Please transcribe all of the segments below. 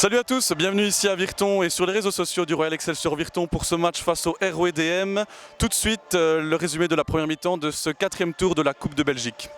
Salut à tous, bienvenue ici à Virton et sur les réseaux sociaux du Royal Excelsior Virton pour ce match face au ROEDM. Tout de suite, le résumé de la première mi-temps de ce 4e tour de la Coupe de Belgique.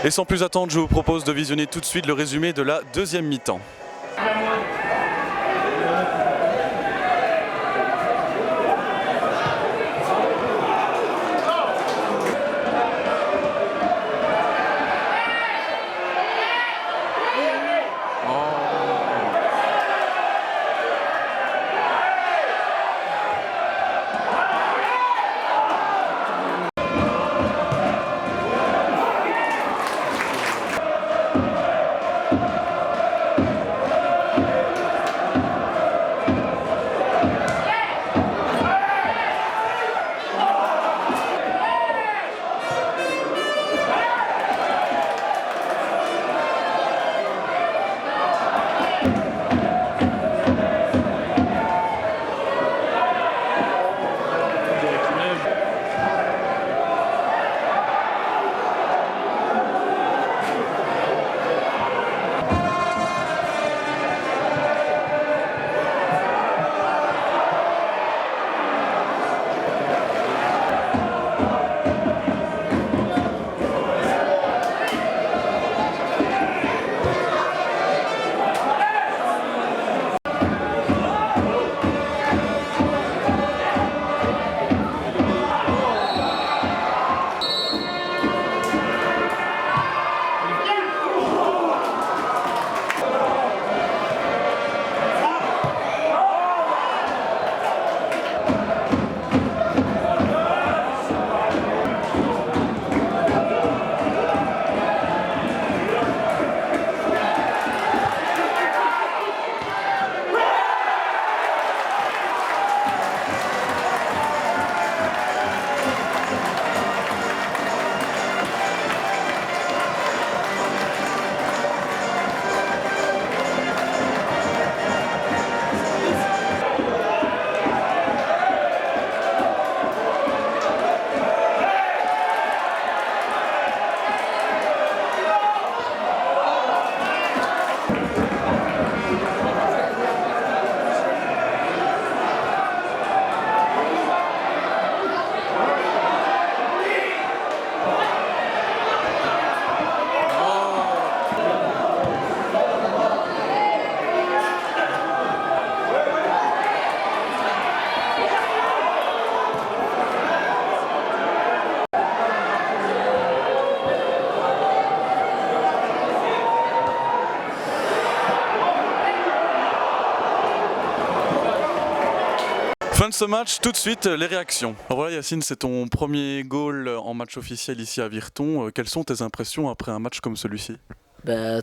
Et sans plus attendre, je vous propose de visionner tout de suite le résumé de la deuxième mi-temps. Fin de ce match, tout de suite les réactions. Alors voilà Yacine, c'est ton premier goal en match officiel ici à Virton. Quelles sont tes impressions après un match comme celui-ci?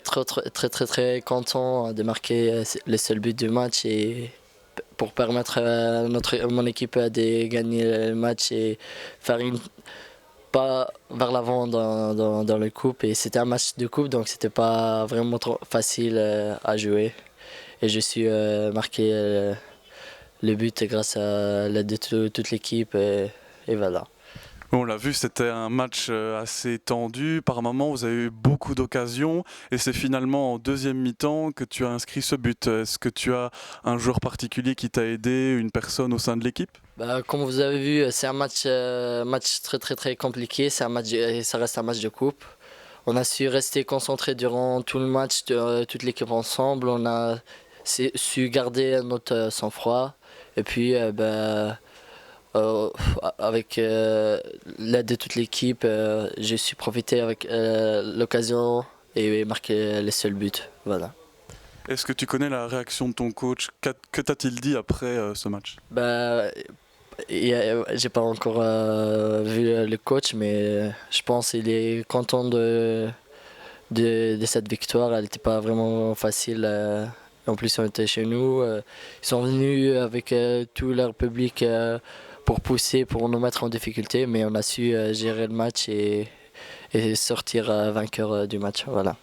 Très content de marquer le seul but du match et pour permettre à mon équipe de gagner le match et faire une pas vers l'avant dans la coupe. Et c'était un match de coupe, donc c'était pas vraiment trop facile à jouer. Et je suis marqué le but grâce à l'aide de toute l'équipe et voilà. On l'a vu, c'était un match assez tendu. Par moments, vous avez eu beaucoup d'occasions et c'est finalement en deuxième mi-temps que tu as inscrit ce but. Est-ce que tu as un joueur particulier qui t'a aidé, une personne au sein de l'équipe? Comme vous avez vu, c'est un match très compliqué. Ça reste un match de coupe. On a su rester concentré durant tout le match, toute l'équipe ensemble. On a su garder notre sang-froid. Et puis, avec l'aide de toute l'équipe, j'ai su profiter avec l'occasion et marquer le seul but. Voilà. Est-ce que tu connais la réaction de ton coach? Que t'a-t-il dit après ce match? J'ai pas encore vu le coach, mais je pense qu'il est content de cette victoire. Elle n'était pas vraiment facile. En plus, on était chez nous. Ils sont venus avec tout leur public pour pousser, pour nous mettre en difficulté, mais on a su gérer le match et sortir vainqueur du match. Voilà.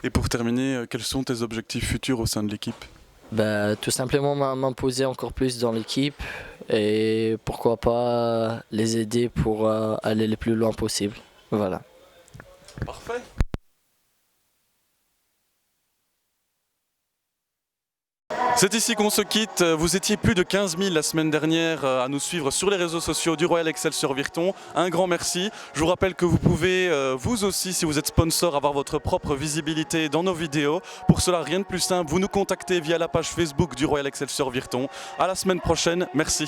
Et pour terminer, quels sont tes objectifs futurs au sein de l'équipe? Tout simplement m'imposer encore plus dans l'équipe et pourquoi pas les aider pour aller le plus loin possible. Voilà. Parfait. C'est ici qu'on se quitte. Vous étiez plus de 15 000 la semaine dernière à nous suivre sur les réseaux sociaux du Royal Excelsior Virton. Un grand merci. Je vous rappelle que vous pouvez, vous aussi, si vous êtes sponsor, avoir votre propre visibilité dans nos vidéos. Pour cela, rien de plus simple, vous nous contactez via la page Facebook du Royal Excelsior Virton. À la semaine prochaine. Merci.